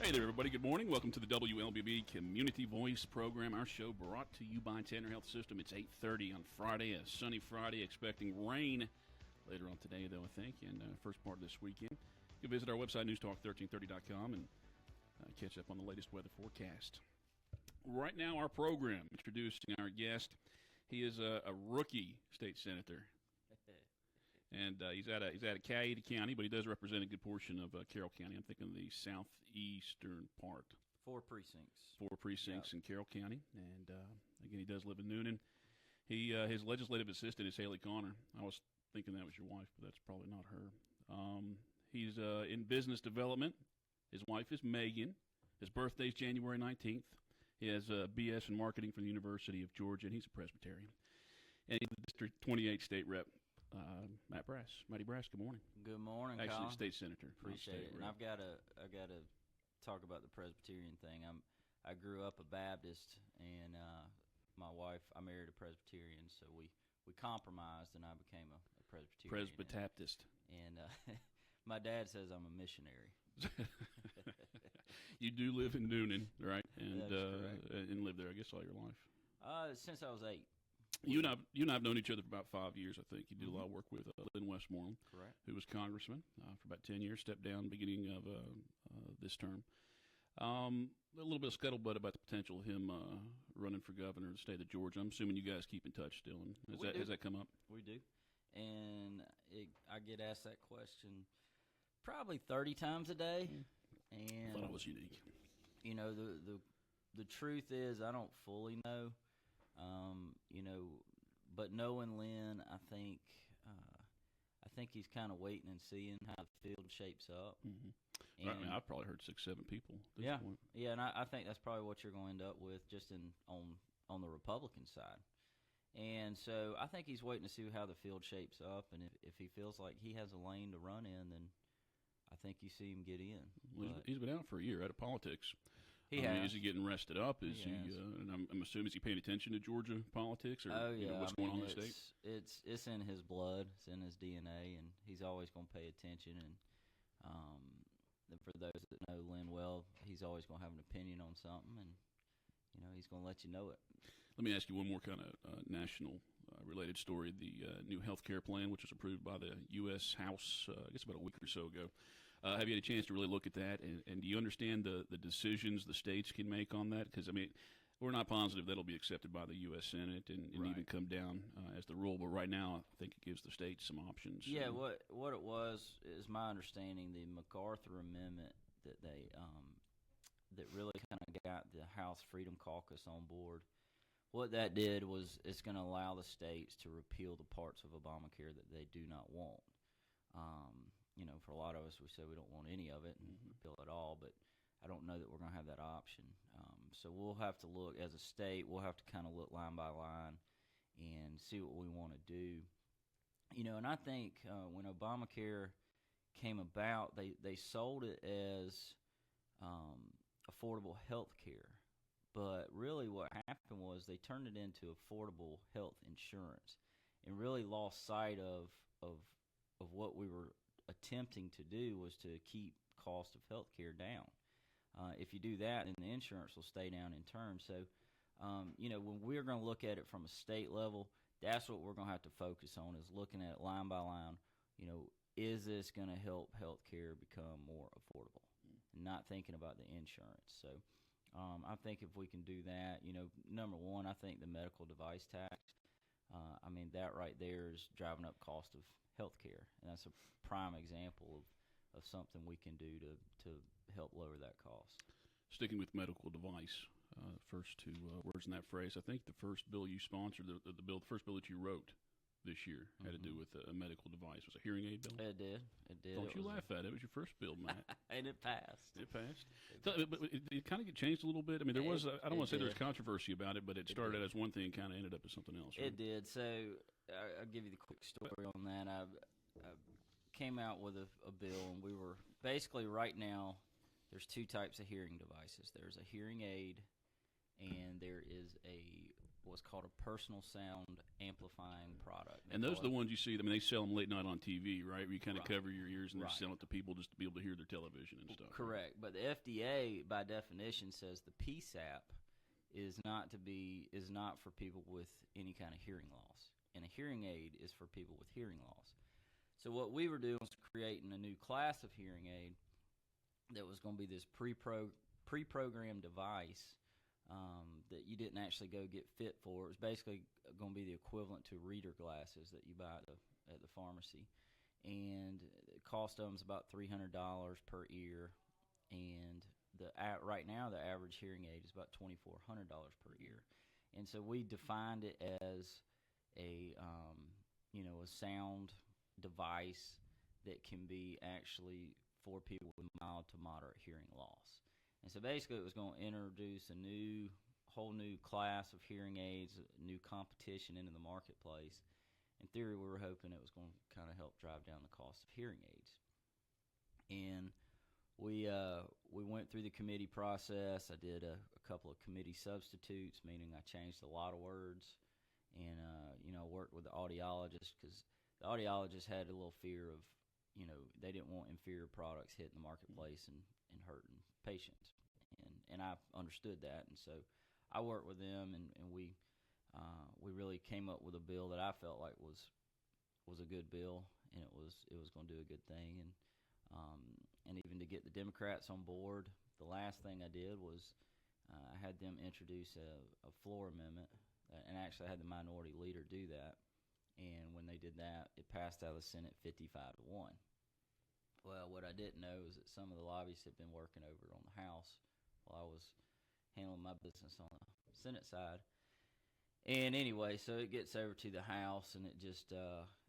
Hey there, everybody. Good morning. Welcome to the WLBB Community Voice program. Our show brought to you by Tanner Health System. It's 8:30 on Friday, a sunny Friday, expecting rain later on today, though, I think, and first part of this weekend. You can visit our website, newstalk1330.com, and catch up on the latest weather forecast. Right now, our program, introducing our guest. He is a rookie state senator. And he's out of Cayuga County, but he does represent a good portion of Carroll County. I'm thinking the southeastern part. Four precincts. Yep. In Carroll County. And, again, he does live in Noonan. His legislative assistant is Haley Connor. I was thinking that was your wife, but that's probably not her. He's in business development. His wife is Megan. His birthday is January 19th. He has a BS in marketing from the University of Georgia, and he's a Presbyterian. And he's the District 28 state rep. Matty Brass, good morning. Good morning, Actually, Colin. state senator. Appreciate it. And I've got to talk about the Presbyterian thing. I grew up a Baptist, and my wife, I married a Presbyterian, so we compromised, and I became a Presbyterian. Presbytaptist. And my dad says I'm a missionary. You do live in Noonan, right? And That's and lived there, I guess, all your life. Since I was 8. You and I have known each other for about 5 years, I think. You did a lot of work with Lynn Westmoreland, Correct. Who was congressman for about 10 years, stepped down beginning of this term. A little bit of scuttlebutt about the potential of him running for governor of the state of Georgia. I'm assuming you guys keep in touch still. And has that come up? We do. And I get asked that question probably 30 times a day. And I thought it was unique. You know, the truth is I don't fully know. But knowing Lynn, I think he's kind of waiting and seeing how the field shapes up. Mm-hmm. I mean, I've probably heard 6-7 people at this point. Yeah, and I think that's probably what you're going to end up with just on the Republican side. And so I think he's waiting to see how the field shapes up, and if he feels like he has a lane to run in, then I think you see him get in. Well, he's been out for a year out of politics. He has. Is he getting rested up? And I'm assuming, is he paying attention to Georgia politics or what's going on in the state? It's in his blood. It's in his DNA, and he's always going to pay attention. And for those that know Lynn well, he's always going to have an opinion on something, and he's going to let you know it. Let me ask you one more kind of national related story. The new health care plan, which was approved by the U.S. House, I guess about a week or so ago. Have you had a chance to really look at that? And do you understand the decisions the states can make on that? Because, I mean, we're not positive that'll be accepted by the U.S. Senate and Right. even come down as the rule. But right now, I think it gives the states some options. Yeah, what it was is my understanding, the MacArthur Amendment that they that really kind of got the House Freedom Caucus on board. What that did was it's going to allow the states to repeal the parts of Obamacare that they do not want. For a lot of us, we say we don't want any of it and repeal it all, but I don't know that we're going to have that option. So we'll have to look, as a state, we'll have to kind of look line by line and see what we want to do. And I think when Obamacare came about, they sold it as affordable health care. But really what happened was they turned it into affordable health insurance and really lost sight of what we were attempting to do was to keep cost of health care down. If you do that, then the insurance will stay down in turn. So, when we're going to look at it from a state level, that's what we're going to have to focus on, is looking at it line by line. Is this going to help health care become more affordable? And not thinking about the insurance. So, I think if we can do that, number one, I think the medical device tax, that right there is driving up cost of health care. And that's a prime example of something we can do to help lower that cost. Sticking with medical device, first two words in that phrase, I think the first bill you sponsored, the first bill that you wrote this year had to do with a medical device. Was it a hearing aid bill? It did. Don't you laugh at it. It was your first bill, Matt. And it passed. It passed. But it kind of get changed a little bit. I mean, there was, I don't want to say there's controversy about it, but it started out as one thing and kind of ended up as something else. Right? It did. So I'll give you the quick story on that. I came out with a bill, and we were basically right now, there's two types of hearing devices. There's a hearing aid, and there is a what's called a personal sound amplifying product. And those are the ones you see. I mean, they sell them late night on TV, right? Where you kind of Right. cover your ears and Right. they're selling it to people just to be able to hear their television and stuff. Correct, but the FDA, by definition, says the PSAP is not for people with any kind of hearing loss, and a hearing aid is for people with hearing loss. So what we were doing was creating a new class of hearing aid that was going to be this pre-programmed device that you didn't actually go get fit for. It was basically going to be the equivalent to reader glasses that you buy at the pharmacy, and the cost of them is about $300 per ear, and right now the average hearing aid is about $2,400 per ear, and so we defined it as a a sound device that can be actually for people with mild to moderate hearing loss. And so basically it was going to introduce a whole new class of hearing aids, a new competition into the marketplace. In theory, we were hoping it was going to kind of help drive down the cost of hearing aids. And we went through the committee process. I did a couple of committee substitutes, meaning I changed a lot of words, and worked with the audiologist, because the audiologist had a little fear of, they didn't want inferior products hitting the marketplace and hurting patients, and I understood that, and so I worked with them, and we really came up with a bill that I felt like was a good bill, and it was going to do a good thing, and even to get the Democrats on board, the last thing I did was I had them introduce a floor amendment, and actually I had the minority leader do that. And when they did that, it passed out of the Senate 55-1. Well, what I didn't know is that some of the lobbyists had been working over it on the House while I was handling my business on the Senate side. And anyway, so it gets over to the House, and it just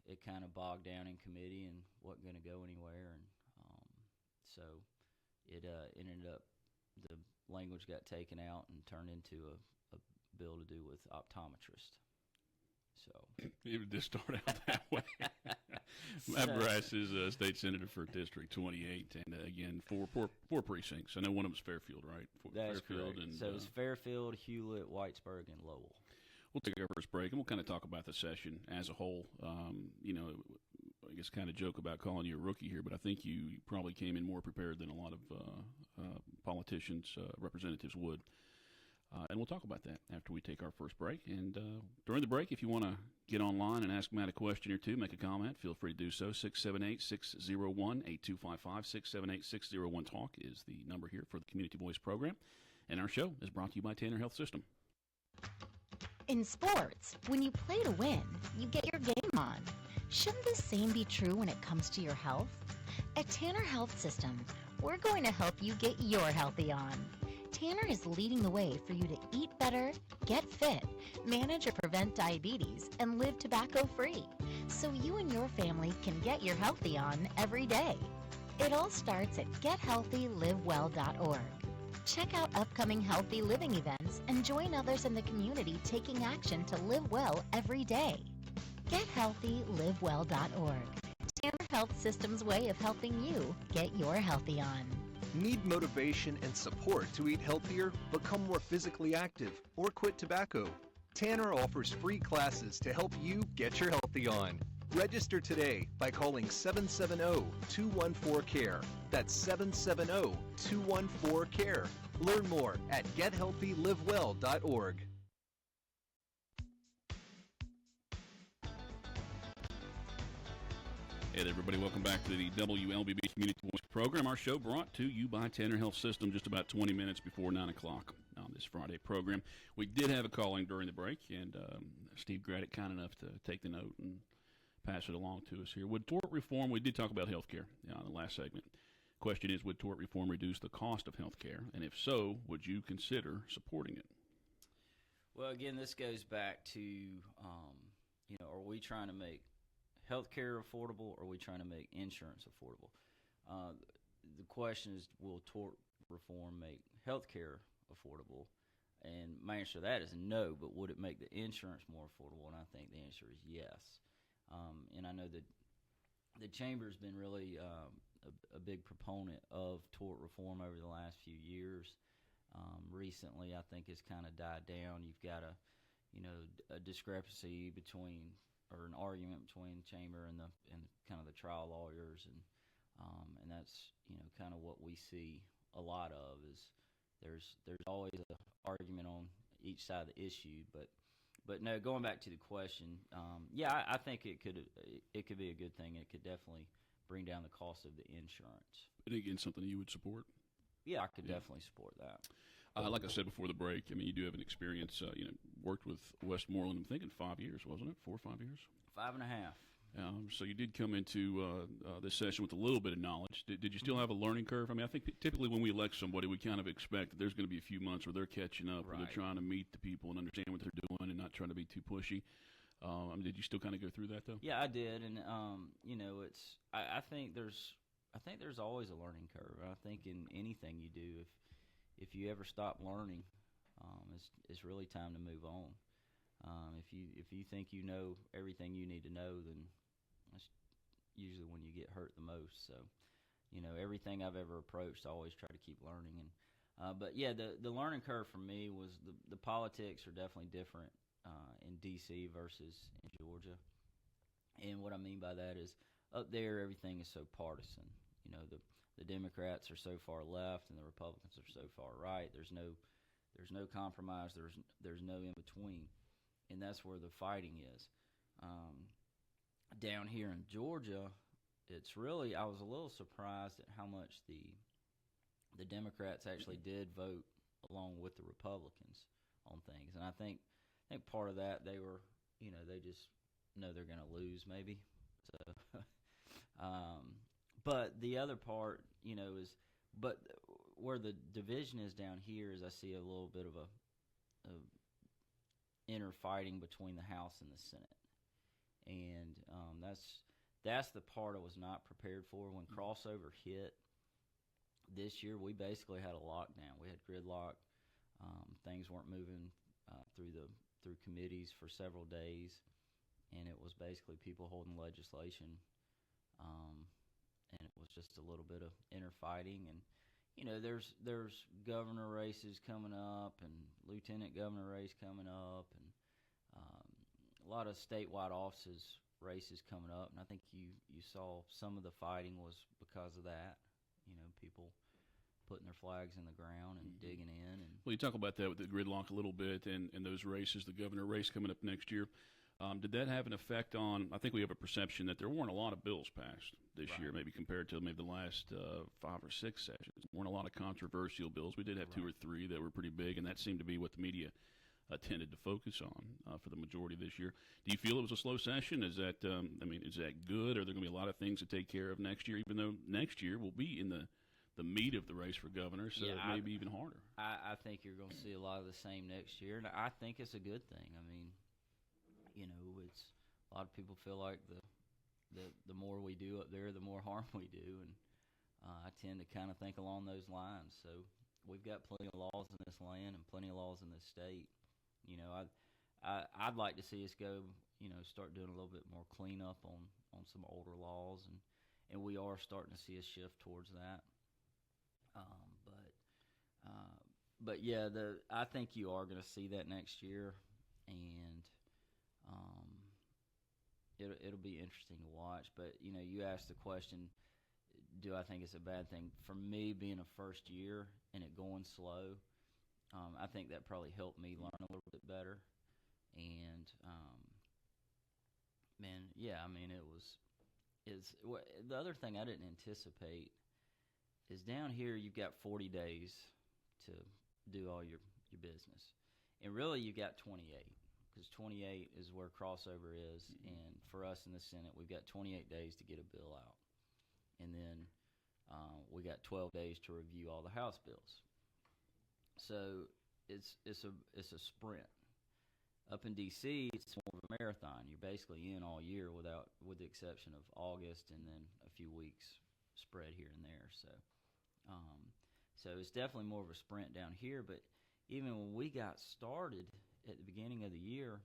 it kind of bogged down in committee and wasn't going to go anywhere. And so it ended up, the language got taken out and turned into a bill to do with optometrists. So It did start out that way. Matt Brass is a state senator for District 28, and again, four precincts. I know one of them is Fairfield, right? That's Fairfield, correct. and So it's Fairfield, Hewlett, Whitesburg, and Lowell. we'll take our first break, and we'll kind of talk about the session as a whole. I guess kind of joke about calling you a rookie here, but I think you probably came in more prepared than a lot of politicians, representatives would. And we'll talk about that after we take our first break. And during the break, if you want to get online and ask Matt a question or two, make a comment, feel free to do so. 678-601-8255, 678-601-TALK is the number here for the Community Voice program. And our show is brought to you by Tanner Health System. In sports, when you play to win, you get your game on. Shouldn't the same be true when it comes to your health? At Tanner Health System, we're going to help you get your healthy on. Tanner is leading the way for you to eat better, get fit, manage or prevent diabetes, and live tobacco-free, so you and your family can get your healthy on every day. It all starts at gethealthylivewell.org. Check out upcoming healthy living events and join others in the community taking action to live well every day. GetHealthyLiveWell.org. Tanner Health System's way of helping you get your healthy on. Need motivation and support to eat healthier, become more physically active, or quit tobacco? Tanner offers free classes to help you get your healthy on. Register today by calling 770-214-CARE. That's 770-214-CARE. Learn more at gethealthylivewell.org. Hey there, everybody. Welcome back to the WLBB Community Voice program. Our show brought to you by Tanner Health System just about 20 minutes before 9 o'clock on this Friday program. We did have a calling during the break, and Steve Graddick kind enough to take the note and pass it along to us here. Would tort reform, we did talk about health care in the last segment. Question is, would tort reform reduce the cost of health care? And if so, would you consider supporting it? Well, again, this goes back to, are we trying to make healthcare affordable, or are we trying to make insurance affordable? The question is, will tort reform make healthcare affordable? And my answer to that is no, but would it make the insurance more affordable? And I think the answer is yes. And I know that the Chamber has been really a big proponent of tort reform over the last few years. Recently, I think it's kind of died down. You've got a discrepancy between, or an argument between the chamber and kind of the trial lawyers, and that's kind of what we see a lot of is there's always an argument on each side of the issue, but no, going back to the question, I think it could be a good thing. It could definitely bring down the cost of the insurance. And again, something you would support? Yeah, I could definitely support that. Like I said before the break, I mean, you do have an experience. Worked with Westmoreland. I'm thinking 5 years, wasn't it? 4 or 5 years. 5.5. So you did come into this session with a little bit of knowledge. Did you still have a learning curve? I mean, I think typically when we elect somebody, we kind of expect that there's going to be a few months where they're catching up, where they're trying to meet the people and understand what they're doing, and not trying to be too pushy. Did you still kind of go through that though? Yeah, I did, and it's I think there's always a learning curve. I think in anything you do, if you ever stop learning, it's really time to move on. If you think you know everything you need to know, then that's usually when you get hurt the most. So, everything I've ever approached, I always try to keep learning. And but yeah, the learning curve for me was the politics are definitely different in D.C. versus in Georgia. And what I mean by that is up there everything is so partisan. The Democrats are so far left and the Republicans are so far right. There's no compromise. There's no in between, and that's where the fighting is. Down here in Georgia, it's really, I was a little surprised at how much the Democrats actually did vote along with the Republicans on things, and I think part of that they were, they just know they're going to lose maybe. So, but the other part, is, but where the division is down here is I see a little bit of a inner fighting between the House and the Senate, and that's the part I was not prepared for. When crossover hit this year, we basically had a lockdown. We had gridlock. Things weren't moving through committees for several days, and it was basically people holding legislation, and it was just a little bit of inner fighting. And there's governor races coming up and lieutenant governor race coming up, and a lot of statewide offices races coming up. And I think you saw some of the fighting was because of that. People putting their flags in the ground and digging in. And well, you talk about that with the gridlock a little bit, and those races, the governor race coming up next year. Did that have an effect on, I think we have a perception that there weren't a lot of bills passed this year, maybe compared to maybe the last 5 or 6 sessions. There weren't a lot of controversial bills. We did have 2 or 3 that were pretty big, and that seemed to be what the media tended to focus on for the majority this year. Do you feel it was a slow session? Is that, is that good? Are there going to be a lot of things to take care of next year, even though next year we'll be in the meat of the race for governor, so it may be even harder? I think you're going to see a lot of the same next year, and I think it's a good thing. I mean, it's a lot of people feel like the more we do up there, the more harm we do, and I tend to kind of think along those lines. So we've got plenty of laws in this land and plenty of laws in this state. I'd like to see us go, start doing a little bit more cleanup on some older laws, and we are starting to see a shift towards that. But yeah, I think you are going to see that next year, and it'll be interesting to watch. But you asked the question, do I think it's a bad thing? For me, being a first year and it going slow, I think that probably helped me learn a little bit better. And the other thing I didn't anticipate is down here you've got 40 days to do all your business, and really you got 28, because 28 is where crossover is. And for us in the Senate, we've got 28 days to get a bill out, and then we got 12 days to review all the House bills. So it's a sprint. Up in D.C., it's more of a marathon. You're basically in all year with the exception of August and then a few weeks spread here and there. So it's definitely more of a sprint down here. But even when we got started at the beginning of the year,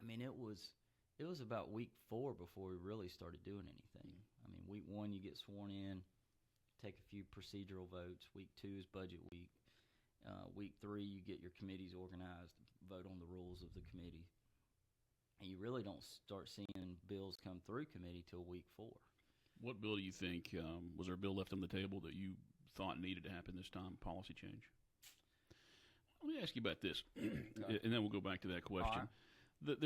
it was about week 4 before we really started doing anything. Week 1 you get sworn in, take a few procedural votes. Week 2 is budget week. Week 3, you get your committees organized, vote on the rules of the committee. And you really don't start seeing bills come through committee till week 4. What bill do you think, was there a bill left on the table that you thought needed to happen this time, policy change? Let me ask you about this, and then we'll go back to that question. Right.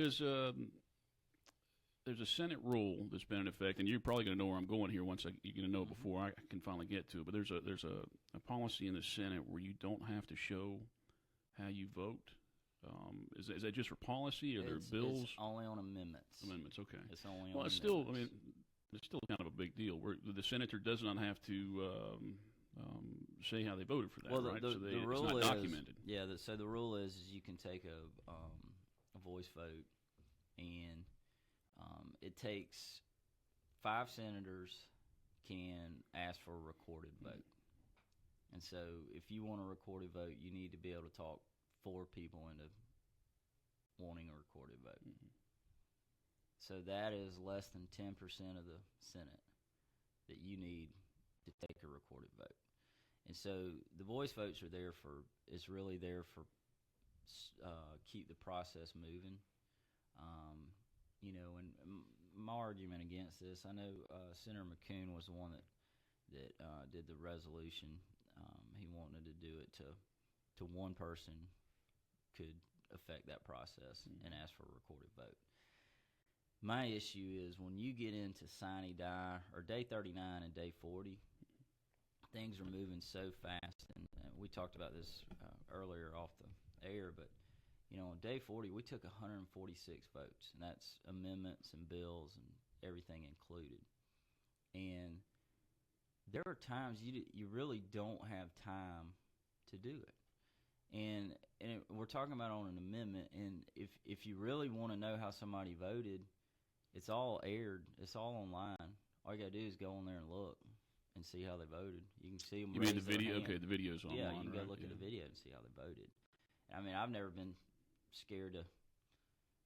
There's a Senate rule that's been in effect, and you're probably going to know where I'm going here once you're going to know it before I can finally get to it. But there's a policy in the Senate where you don't have to show how you vote. Is that just for policy, or there bills? It's only on amendments. Amendments, okay. It's only on well, it's amendments. still, I mean, it's still kind of a big deal. Where the senator does not have to say how they voted for that, well, right? The rule it's not is documented. Yeah. So the rule is you can take a voice vote, and it takes 5 senators can ask for a recorded vote. And so if you want a recorded vote, you need to be able to talk 4 people into wanting a recorded vote. Mm-hmm. So that is less than 10% of the Senate that you need to take a recorded vote. And so the voice votes are there for, it's really there for keep the process moving. You know, and my argument against this, I know Senator McCoon was the one that did the resolution. He wanted to do it to one person could affect that process and ask for a recorded vote. My issue is when you get into sine die or day 39 and day 40, things are moving so fast, and we talked about this earlier off the air, but you know, on day 40, we took 146 votes, and that's amendments and bills and everything included. And there are times you really don't have time to do it. And we're talking about on an amendment, and if you really want to know how somebody voted, it's all aired. It's all online. All you got to do is go on there and look and see how they voted. You can see them. You mean the video? Okay, the video's online. Yeah, you can go right? look at the video and see how they voted. I mean, I've never been scared to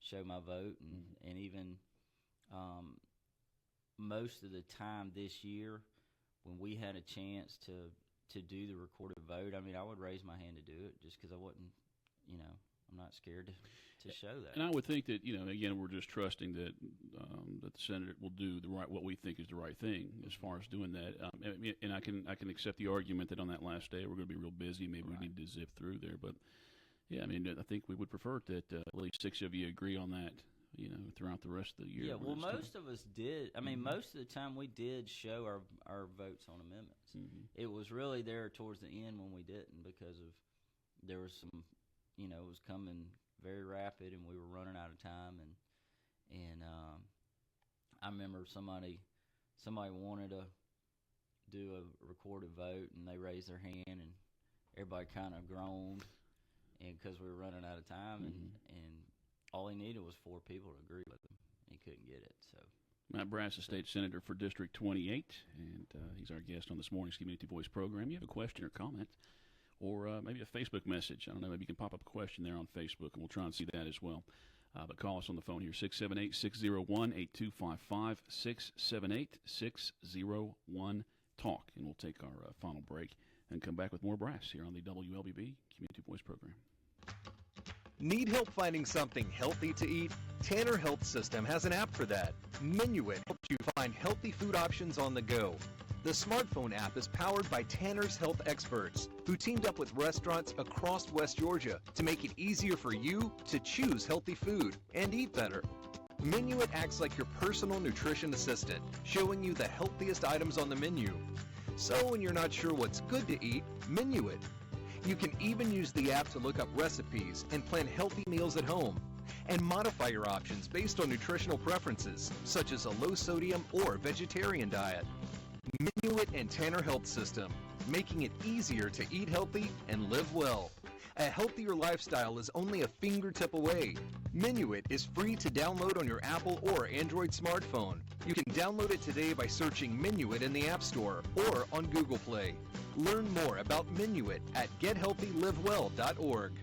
show my vote, and even most of the time this year when we had a chance to do the recorded vote, I mean, I would raise my hand to do it just because I wasn't, you know, I'm not scared to show that. And I would think that, you know, again, we're just trusting that that the senator will do what we think is the right thing as far as doing that. And I can accept the argument that on that last day we're going to be real busy. Maybe we need to zip through there, but. Yeah, I mean, I think we would prefer that at least 6 of you agree on that, you know, throughout the rest of the year. Yeah, well, most of us did. I mean, most of the time we did show our votes on amendments. It was really there towards the end when we didn't because of there was some, you know, it was coming very rapid and we were running out of time. And I remember somebody wanted to do a recorded vote and they raised their hand and everybody kind of groaned. And because we were running out of time, and all he needed was 4 people to agree with him. He couldn't get it. So Matt Brass, is State Senator for District 28, and he's our guest on this morning's Community Voice program. You have a question or comment, or maybe a Facebook message. I don't know, maybe you can pop up a question there on Facebook, and we'll try and see that as well. But call us on the phone here, 678-601-8255, 678-601-TALK, and we'll take our final break and come back with more Brass here on the WLBB Community Voice program. Need help finding something healthy to eat? Tanner Health System has an app for that. Minuit helps you find healthy food options on the go. The smartphone app is powered by Tanner's Health experts, who teamed up with restaurants across West Georgia to make it easier for you to choose healthy food and eat better. Minuit acts like your personal nutrition assistant, showing you the healthiest items on the menu. So when you're not sure what's good to eat, Minuit. You can even use the app to look up recipes and plan healthy meals at home, and modify your options based on nutritional preferences, such as a low-sodium or vegetarian diet. Minuit and Tanner Health System, making it easier to eat healthy and live well. A healthier lifestyle is only a fingertip away. Minuit is free to download on your Apple or Android smartphone. You can download it today by searching Minuit in the App Store or on Google Play. Learn more about Minuit at gethealthylivewell.org.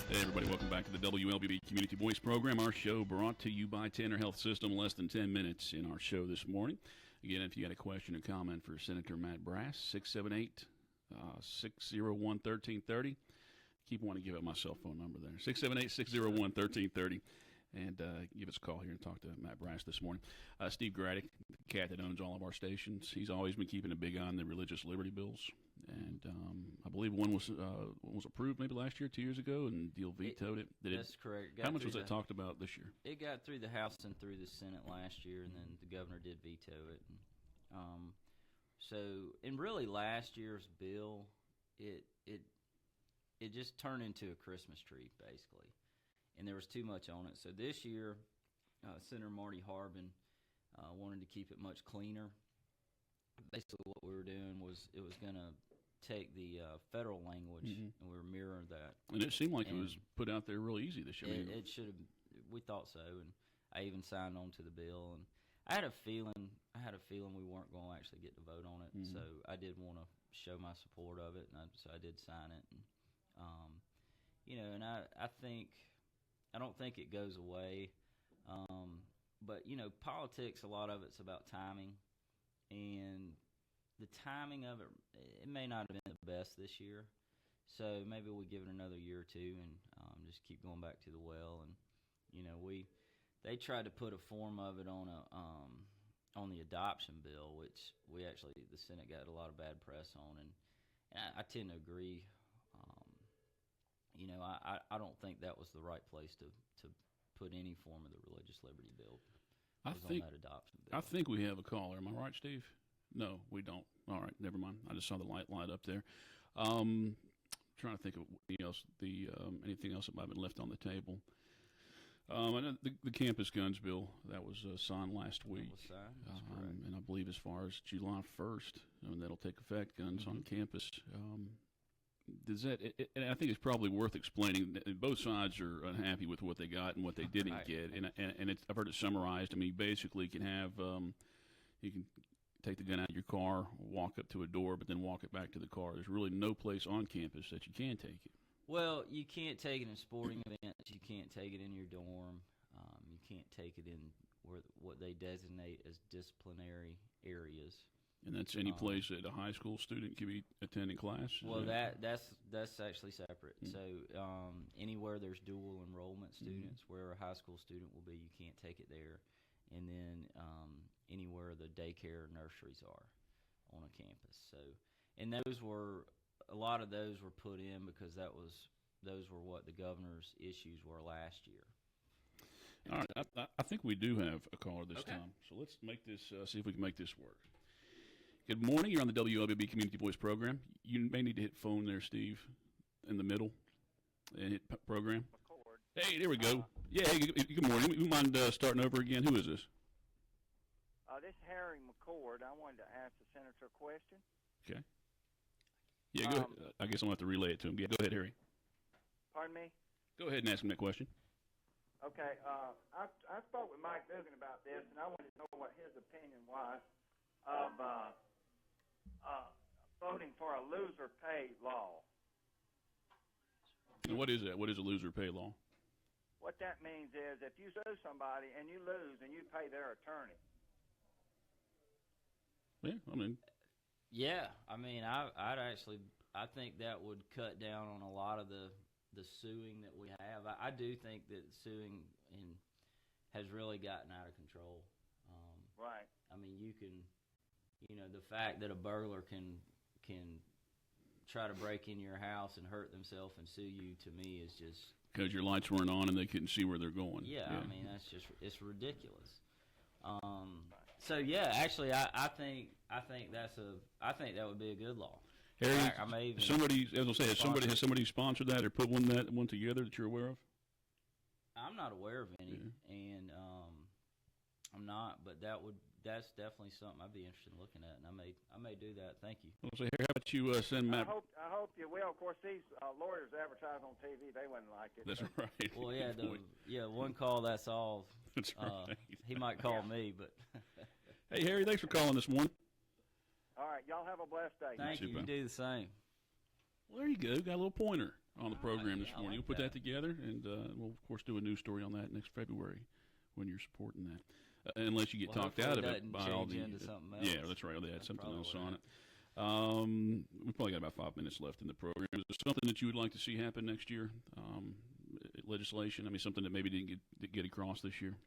Hey, everybody, welcome back to the WLBB Community Voice Program. Our show brought to you by Tanner Health System. Less than 10 minutes in our show this morning. Again, if you got a question or comment for Senator Matt Brass, 678-601-1330. Keep wanting to give out my cell phone number there, 678-601-1330. And give us a call here and talk to Matt Brass this morning. Steve Graddick, the cat that owns all of our stations, he's always been keeping a big eye on the religious liberty bills. And I believe one was approved maybe last year, 2 years ago, and Deal vetoed it. That's correct. How much was it talked about this year? It got through the House and through the Senate last year, and then the governor did veto it. And really last year's bill, it just turned into a Christmas tree, basically. And there was too much on it. So this year, Senator Marty Harbin wanted to keep it much cleaner. Basically what we were doing was it was going to take the federal language and we were mirroring that. And it seemed like it was put out there real easy this year. It should have. We thought so, and I even signed on to the bill. And I had a feeling we weren't going to actually get to vote on it. So I did want to show my support of it, and so I did sign it. And and I don't think it goes away. But politics, a lot of it's about timing, and the timing of it may not have been the best this year. So maybe we give it another year or two and just keep going back to the well. And they tried to put a form of it on the adoption bill, which the Senate got a lot of bad press on, and I tend to agree. I don't think that was the right place to put any form of the religious liberty bill. On that adoption bill. I think we have a caller. Am I right, Steve? No, we don't. All right, never mind. I just saw the light up there. Trying to think of anything else that might have been left on the table. I know the campus guns bill that was signed last week. That was signed. That's correct. And I believe as far as July 1st, that'll take effect. Guns on campus. Does that? And I think it's probably worth explaining. Both sides are unhappy with what they got and what they didn't get. And I've heard it summarized. I mean, basically, you can have you can take the gun out of your car, walk up to a door, but then walk it back to the car. There's really no place on campus that you can take it. Well, you can't take it in sporting events. You can't take it in your dorm. You can't take it in what they designate as disciplinary areas. And that's any place that a high school student can be attending class? Well, that's actually separate. So anywhere there's dual enrollment students, where a high school student will be, you can't take it there. And then anywhere the daycare nurseries are on a campus. So, and a lot of those were put in because those were what the governor's issues were last year. All right, I think we do have a caller this time. So let's make this, see if we can make this work. Good morning. You're on the WLBB Community Voice Program. You may need to hit phone there, Steve, in the middle, and hit program. Hey, there we go. Yeah, hey, good morning. You mind starting over again? Who is this? This is Harry McCord. I wanted to ask the senator a question. Okay. Yeah, go ahead. I guess I'm going to have to relay it to him. Yeah, go ahead, Harry. Pardon me? Go ahead and ask him that question. Okay. I spoke with Mike Dugan about this, and I wanted to know what his opinion was of voting for a loser pay law. And what is that? What is a loser pay law? What that means is if you sue somebody and you lose, and you pay their attorney. Yeah, I mean, I think that would cut down on a lot of the suing that we have. I do think that suing has really gotten out of control. Right. I mean, the fact that a burglar can try to break in your house and hurt themselves and sue you, to me, is just because your lights weren't on and they couldn't see where they're going. Yeah. I mean, it's ridiculous. So yeah, actually, I think that would be a good law. Harry, has somebody sponsored that or put one together that you're aware of? I'm not aware of any, and I'm not. But that's definitely something I'd be interested in looking at, and I may do that. Thank you. Well, so Harry, how about you send Matt? I hope you will. Of course, these lawyers advertise on TV. They wouldn't like it. That's right. Well, one call, that's all. That's right. He might call me, but. Hey, Harry, thanks for calling this morning. All right, y'all have a blessed day. Thank you. You do the same. Well, there you go. Got a little pointer. on the program this yeah, I morning. like We'll put that that. together, and we'll, of course, do a news story on that next February when you're supporting that. Unless you get Well, talked out of hopefully it it by doesn't all the. change into something Yeah, else. that's right. They had That's something probably else what on it. We've probably got about 5 minutes left in the program. Is there something that you would like to see happen next year? Legislation? I mean, something that maybe didn't get across this year?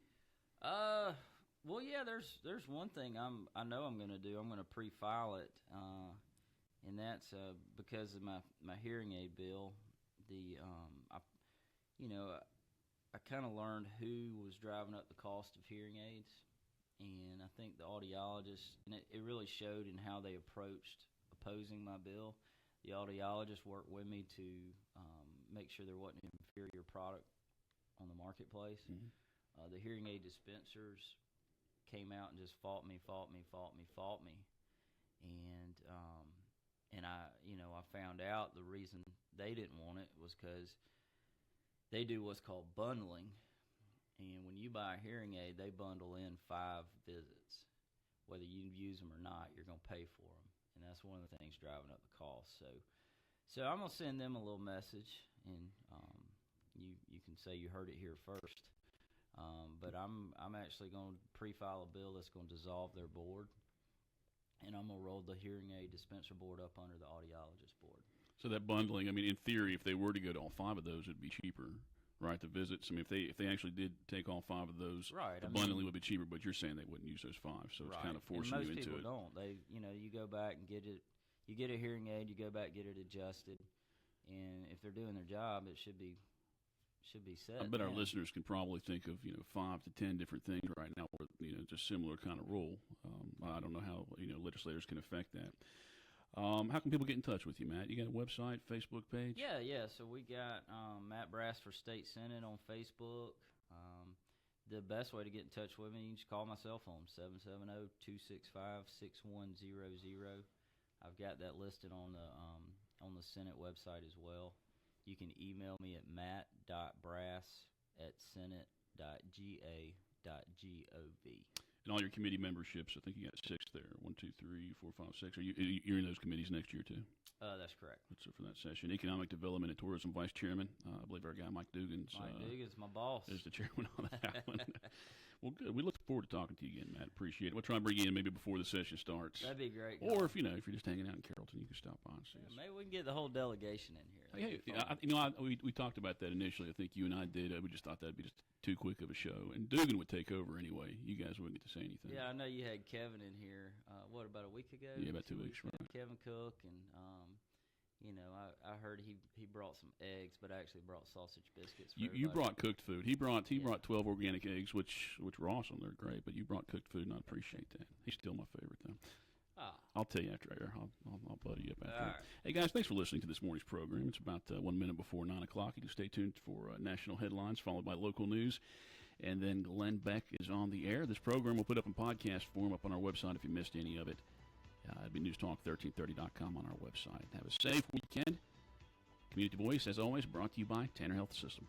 Well, yeah. There's one thing I know I'm going to do. I'm going to pre-file it, and that's because of my hearing aid bill. I kind of learned who was driving up the cost of hearing aids, and I think the audiologist, and it really showed in how they approached opposing my bill. The audiologist worked with me to make sure there wasn't an inferior product on the marketplace. Mhm. The hearing aid dispensers came out and just fought me, and I found out the reason they didn't want it was because they do what's called bundling, and when you buy a hearing aid, they bundle in 5 visits. Whether you use them or not, you're going to pay for them, and that's one of the things driving up the cost. So I'm going to send them a little message, and you can say you heard it here first. But I'm actually going to pre-file a bill that's going to dissolve their board, and I'm going to roll the hearing aid dispenser board up under the audiologist board. So that bundling, I mean, in theory, if they were to go to all 5 of those, it'd be cheaper, right? The visits. I mean, if they actually did take all 5 of those, Right. the bundling would be cheaper. But you're saying they wouldn't use those 5, so it's kind of forcing and you most into people it. don't. They, you go back and get it. You get a hearing aid, you go back get it adjusted, and if they're doing their job, it should be set. I bet our then. listeners can probably think of 5 to 10 different things right now, where just similar kind of rule. I don't know how legislators can affect that. How can people get in touch with you, Matt? You got a website, Facebook page? Yeah. So we got Matt Brass for State Senate on Facebook. The best way to get in touch with me, you can just call my cell phone, 770-265-6100. I've got that listed on the Senate website as well. You can email me at matt.brass@senate.ga.gov. And all your committee memberships, I think you got 6 there. 1, 2, 3, 4, 5, 6. You're in those committees next year too? That's correct. That's it for that session. Economic Development and Tourism Vice Chairman. I believe our guy Mike Dugan's Mike Dugan's my boss. is the chairman on that one. Well, good. We look forward to talking to you again, Matt. Appreciate it. We'll try and bring you in maybe before the session starts. That'd be great. Or if you're just hanging out in Carrollton, you can stop by and see us. Maybe we can get the whole delegation in here. Hey, That'd be fun. we talked about that initially. I think you and I did. We just thought that'd be just too quick of a show. And Dugan would take over anyway. You guys wouldn't get to say anything. Yeah, I know you had Kevin in here. About a week ago? Yeah, about 2 weeks, ago? right. Kevin Cook, and I heard he brought some eggs, but I actually brought sausage biscuits. For You everybody. brought cooked food. He brought 12 organic eggs, which were awesome. They're great. But you brought cooked food, and I appreciate that. He's still my favorite though. Ah. I'll tell you after air. I'll buddy you up after. All right. Hey guys, thanks for listening to this morning's program. It's about 1 minute before 9 o'clock. You can stay tuned for national headlines followed by local news, and then Glenn Beck is on the air. This program we'll put up in podcast form up on our website if you missed any of it. It'd be newstalk1330.com on our website. Have a safe weekend. Community Voice, as always, brought to you by Tanner Health System.